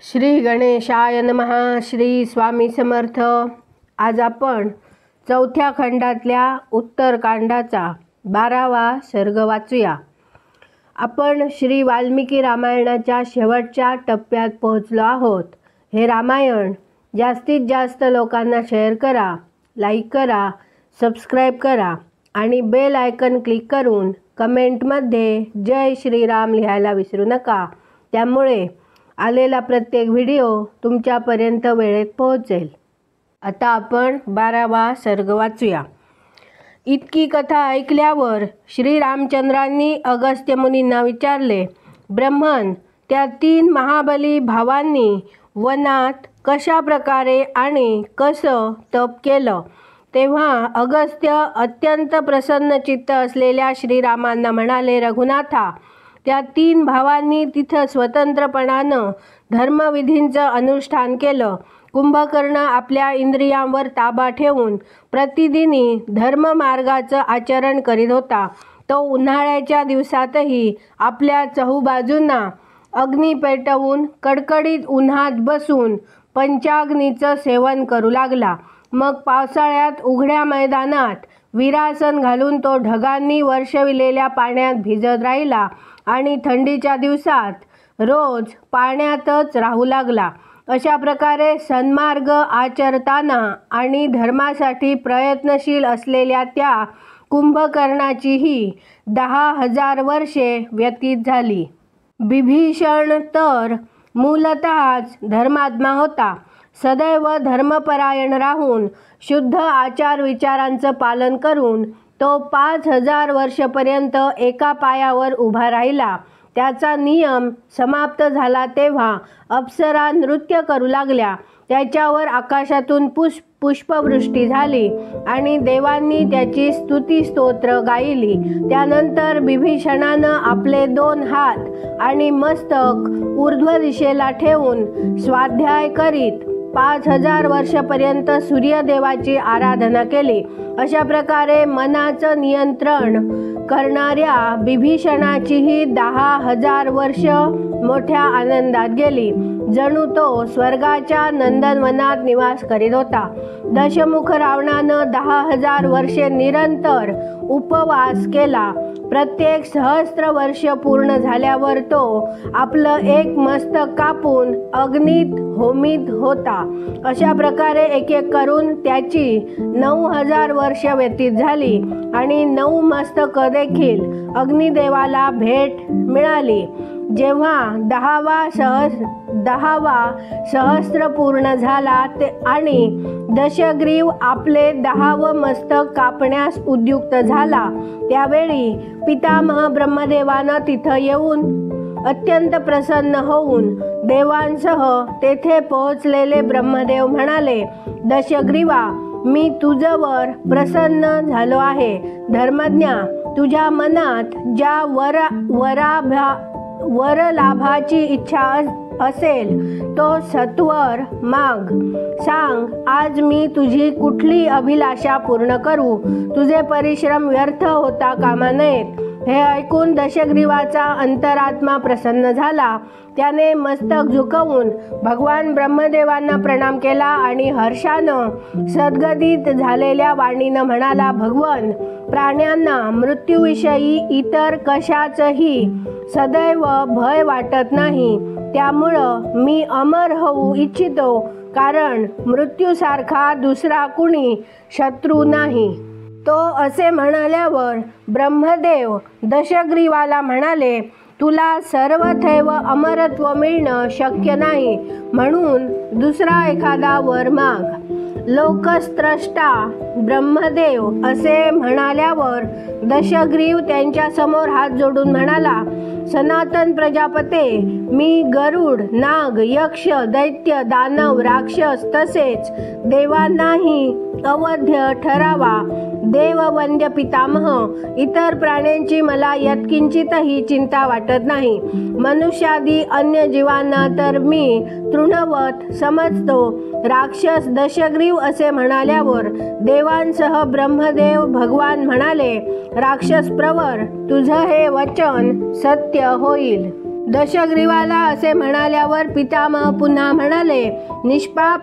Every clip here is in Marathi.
श्री गणेशाय नमः. श्री स्वामी समर्थ. आज आपण चौथ्या खंडातल्या उत्तरकांडाचा 12वा सर्ग वाचूया. आपण श्री वाल्मिकी रामायणाच्या शेवटच्या टप्प्यात पोहोचलो आहोत. हे रामायण जास्तीत जास्त लोकांना शेअर करा, लाईक करा, सबस्क्राईब करा आणि बेल आयकन क्लिक करून कमेंटमध्ये जय श्रीराम लिहायला विसरू नका. त्यामुळे आलेला प्रत्येक व्हिडिओ तुमच्यापर्यंत वेळेत पोहोचेल. आता आपण 12वा सर्ग वाचूया. इतकी कथा ऐकल्यावर श्रीरामचंद्रांनी अगस्त्य मुनींना विचारले, ब्रह्मन, त्या 3 महाबली भावांनी वनात कशा प्रकारे आणि कसं तप केलं? तेव्हा अगस्त्य अत्यंत प्रसन्न चित्त असलेल्या श्रीरामांना म्हणाले, रघुनाथा, त्या 3 भावांनी तिथं स्वतंत्रपणानं धर्मविधींचं अनुष्ठान केलं. कुंभकर्ण आपल्या इंद्रियांवर ताबा ठेवून प्रतिदिनी धर्ममार्गाचं आचरण करीत होता. तो उन्हाळ्याच्या दिवसातही आपल्या चहूबाजूंना अग्नी पेटवून कडकडीत उन्हात बसून पंचाग्नीचं सेवन करू लागला. मग पावसाळ्यात उघड्या मैदानात वीरासन घालून तो ढगांनी वर्षविलेल्या पाण्यात भिजत राहिला आणि थंडीच्या दिवसात रोज पाण्यातच राहू लागला. अशा प्रकारे सन्मार्ग आचरताना आणि धर्मासाठी प्रयत्नशील असलेल्या त्या कुंभकर्णाचीही 10,000 वर्षे व्यतीत झाली. बिभीषण तर मूलतःच धर्मात्मा होता. सदैव धर्मपरायण राहून शुद्ध आचार विचारांचं पालन करून तो 5,000 वर्षपर्यंत एका पायावर उभा राहिला. त्याचा नियम समाप्त झाला तेव्हा अप्सरा नृत्य करू लागल्या. त्याच्यावर आकाशातून पुष्पवृष्टी झाली आणि देवांनी त्याची स्तुती स्तोत्र गायली. त्यानंतर बिभीषणानं आपले 2 हात आणि मस्तक ऊर्ध्व दिशेला ठेवून स्वाध्याय करीत 5,000 वर्षापर्यंत सूर्यदेवाची आराधना केली. अशा प्रकारे मनाचं नियंत्रण करणाऱ्या बिभीषणाचीही 10,000 वर्ष मोठ्या आनंदात गेली. जणू तो स्वर्गाच्या नंदनवनात निवास करीत होता. दशमुख रावणानं 10,000 वर्षे निरंतर उपवास केला. प्रत्येक 1,000 वर्ष पूर्ण झाल्यावर तो आपलं एक मस्तक कापून अग्नीत होमीत होता. अशा प्रकारे एक एक करून त्याची 9,000 वर्ष व्यतीत झाली आणि 9 मस्तक देखील अग्निदेवाला भेट मिळाली. जेव्हा 10वा सहस्त्र पूर्ण झाला आणि दशग्रीव आपले 10वं मस्तक कापण्यास उद्युक्त झाला, त्यावेळी पितामह ब्रह्मदेवानं तिथं येऊन अत्यंत प्रसन्न होऊन देवांसह तेथे पोहोचलेले ब्रह्मदेव म्हणाले, दशग्रीवा, मी तुझवर प्रसन्न झालो आहे. धर्मज्ञा, तुझ्या मनात ज्या वरलाभाची इच्छा असेल तो सत्वर माग. सांग, आज मी तुझी कुठली अभिलाषा पूर्ण करू? तुझे परिश्रम व्यर्थ होता कामा नयेत. हे ऐकून दशग्रीवाचा अंतरात्मा प्रसन्न झाला. त्याने मस्तक झुकवून भगवान ब्रह्मदेवांना प्रणाम केला आणि हर्षानं सद्गदित झालेल्या वाणीनं म्हणाला, भगवन, प्राण्यांना मृत्यूविषयी इतर कशाचंही सदैव भय वाटत नाही. त्यामुळं मी अमर होऊ इच्छितो, कारण मृत्यूसारखा दुसरा कुणी शत्रू नाही. तो असे म्हणाल्यावर ब्रह्मदेव दशग्रीवाला म्हणाले, तुला सर्वथैव अमरत्व मिळणं शक्य नाही, म्हणून दुसरा एखादा वर माग. लोकस्त्रष्टा ब्रह्मदेव असे म्हणाल्यावर दशग्रीव त्यांच्या समोर हात जोडून म्हणाला, सनातन प्रजापते, मी गरुड, नाग, यक्ष, दैत्य, दानव, राक्षस तसेच देवांनाही अवध्य ठरावा देववंद्य पितामह, इतर प्राण्यांची मला यत्किंचितही चिंता वाटत नाही. मनुष्यादी अन्य जीवांना तर मी तृणवत समजतो. राक्षस दशग्रीव असे म्हणाल्यावर देवांसह ब्रह्मदेव भगवान म्हणाले, राक्षस प्रवर, तुझं हे वचन सत्य होईल. दशग्रीवाला असे म्हणाल्यावर पितामह पुन्हा म्हणाले, निष्पाप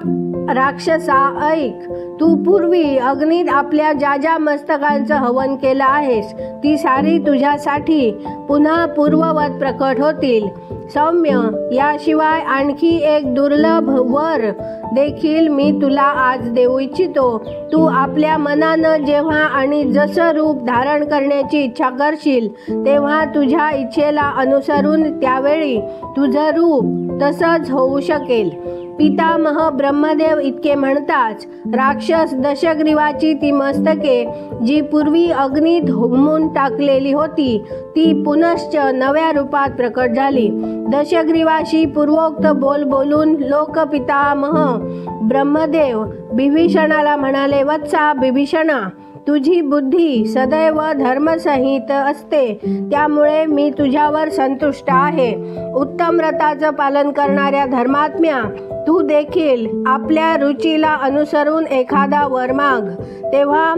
राक्षसा ऐक, तू पूर्वी अग्नीत आपल्या ज्या मस्तकांचं हवन केलं आहेस ती सारी तुझ्यासाठी पुन्हा पूर्ववत प्रकट होतील. सौम्य, याशिवाय आणखी एक दुर्लभ वर देखील मी तुला आज देऊ इच्छितो. तू आपल्या मनानं जेव्हा आणि जसं रूप धारण करण्याची इच्छा करशील तेव्हा तुझ्या इच्छेला अनुसरून त्यावेळी तुझं रूप तसंच होऊ शकेल. पितामह ब्रह्मदेव इतके म्हणताच राक्षस दशग्रीवाची ती मस्तके जी पूर्वी अग्नीत होमून टाकलेली होती ती पुनश्च नव्या रूपात प्रकट झाली. दशग्रीवाशी पूर्वोक्त बोल बोलून लोकपितामह ब्रह्मदेव बिभीषणाला म्हणाले, वत्सा बिभीषणा, तुझी बुद्धी सदैव धर्मसहित असते, त्यामुळे मी तुझ्यावर संतुष्ट आहे. उत्तम व्रताचं पालन करणाऱ्या धर्मात्म्या, तू देखील आपल्या रुचीला अनुसरून एखादा वर माग. तेव्हा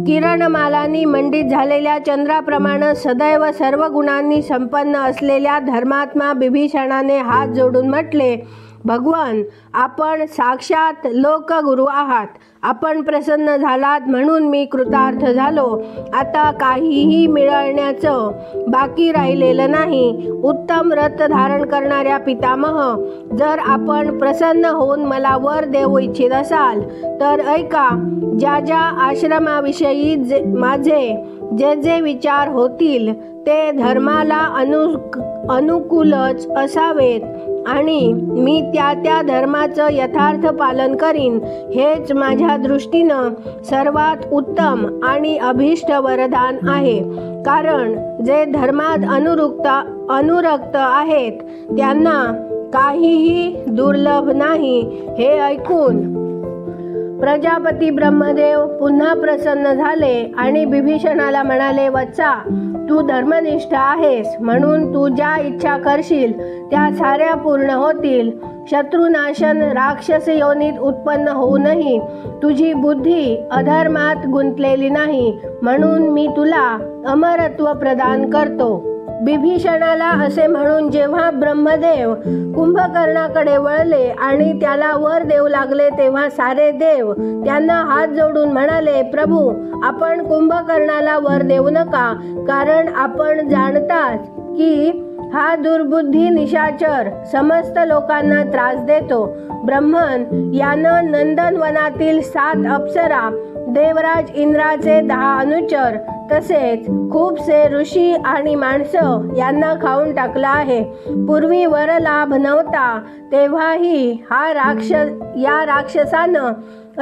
किरणमालांनी मंडित झालेल्या चंद्राप्रमाणे सदैव सर्व गुणांनी संपन्न असलेल्या धर्मात्मा बिभीषणाने हात जोडून म्हटले, भगवान, आपण साक्षात लोकगुरु आहात. आपण प्रसन्न झालात म्हणून मी कृतार्थ झालो. आता काहीही मिळवण्याचं बाकी राहिलेलं नाही. उत्तम व्रत धारण करणाऱ्या पितामह, जर आपण प्रसन्न होऊन मला वर देऊ इच्छित असाल तर ऐका. ज्या आश्रमाविषयी माझे जे विचार होतील ते धर्माला अनुकूलच असावेत आणि मी त्या धर्माचं यथार्थ पालन करीन. हेच माझ्या दृष्टीनं सर्वात उत्तम आणि अभिष्ट वरदान आहे. कारण जे धर्मात अनुरक्त आहेत त्यांना काहीही दुर्लभ नाही. हे ऐकून प्रजापती ब्रह्मदेव पुन्हा प्रसन्न झाले आणि बिभीषणाला म्हणाले, वत्सा, तू धर्मनिष्ठ आहेस म्हणून तू ज्या इच्छा करशील त्या साऱ्या पूर्ण होतील. शत्रुनाशन राक्षस योनीत उत्पन्न होऊनही तुझी बुद्धी अधर्मात गुंतलेली नाही म्हणून मी तुला अमरत्व प्रदान करतो. बिभीषणाला असे म्हणून जेव्हा ब्रह्मदेव कुंभकर्णाकडे वळले आणि त्याला वर देऊ लागले तेव्हा सारे देव त्यांना हात जोडून म्हणाले, प्रभू, आपण कुंभकर्णाला वर देऊ नका, कारण आपण जाणताच की हा दुर्बुद्धी निशाचर समस्त लोकांना त्रास देतो. ब्रह्मन यानं नंदनवनातील 7 अप्सरा, देवराज इंद्राचे 10 अनुचर तसेच खूपसे ऋषी आणि माणसं यांना खाऊन टाकलं आहे. पूर्वी वर लाभ नव्हता तेव्हाही या राक्षसानं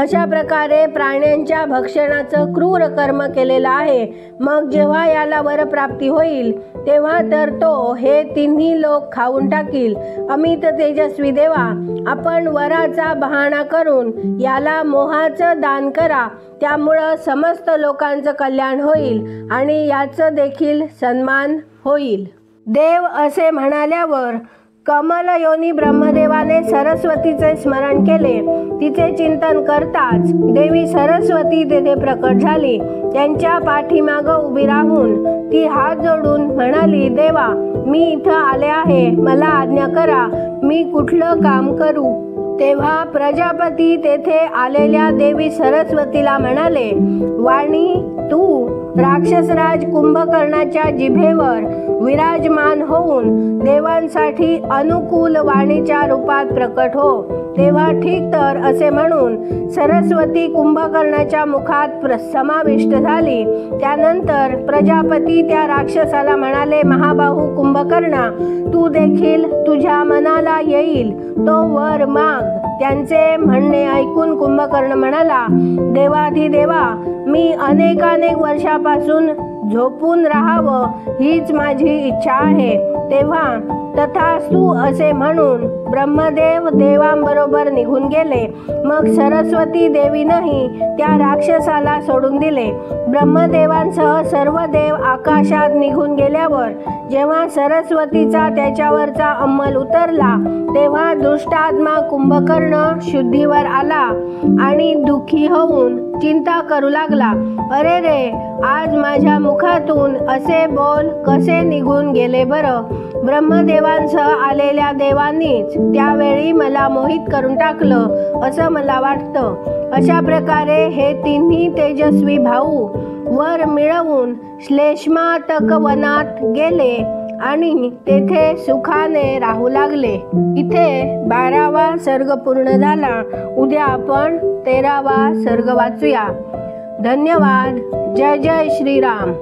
अशा प्रकारे प्राण्यांच्या भक्षणाचं क्रूर कर्म केलेलं आहे. मग जेव्हा याला वरप्राप्ती होईल तेव्हा तर तो हे तिन्ही लोक खाऊन टाकील. अमित तेजस्वी देवा, आपण वराचा बहाणा करून याला मोहाचं दान करा. त्यामुळं समस्त लोकांचं कल्याण होईल आणि याचं देखील सन्मान होईल. देव असे म्हणाल्यावर कमलयोनी ब्रह्मदेवाने सरस्वतीचे स्मरण केले. तिचे चिंतन करताच देवी सरस्वती तेथे प्रकट झाली. त्यांच्या पाठीमागं उभी राहून ती हात जोडून म्हणाली, देवा, मी इथं आले आहे, मला आज्ञा करा, मी कुठलं काम करू. तेव्हा प्रजापती तेथे आलेल्या देवी सरस्वतीला म्हणाले, वाणी, तू राक्षसराज कुंभकर्णाच्या जिभेवर विराजमान होऊन देवांसाठी अनुकूल वाणीच्या रूपात प्रकट हो. तेव्हा ठीक तर असे म्हणून सरस्वती कुंभकर्णाच्या मुखात समाविष्ट झाली. त्यानंतर प्रजापती त्या राक्षसाला म्हणाले, महाबाहू कुंभकर्णा, तू देखील तुझ्या मनाला येईल तो वर माग. त्यांचे म्हणणे ऐकून कुंभकर्ण म्हणाला, देवाधिदेवा, मी अनेक वर्षापासून झोपून राहावं हीच माझी इच्छा आहे. तेव्हा तथास्तु असे म्हणून ब्रह्मदेव देवांबरोबर निघून गेले. मग सरस्वती देवीनंही त्या राक्षसाला सोडून दिले. ब्रह्मदेवांसह सर्व देव आकाशात निघून गेल्यावर जेव्हा सरस्वतीचा त्याच्यावरचा अंमल उतरला तेव्हा दुष्टात्मा कुंभकर्ण शुद्धीवर आला आणि दुःखी होऊन चिंता करू लागला. अरे रे, आज माझ्या मुखातून असे बोल कसे निघून गेले बरं. ब्रह्मदेवांसह आलेल्या देवांनीच त्यावेळी मला मोहित करून टाकलं असं मला वाटतं. अशा प्रकारे हे तिन्ही तेजस्वी भाऊ वर मिळवून श्लेष्मातक वनात गेले आणि तेथे सुखाने राहू लागले. इथे 12वा सर्ग पूर्ण झाला. उद्या आपण 13वा सर्ग वाचूया. धन्यवाद. जय जय श्रीराम.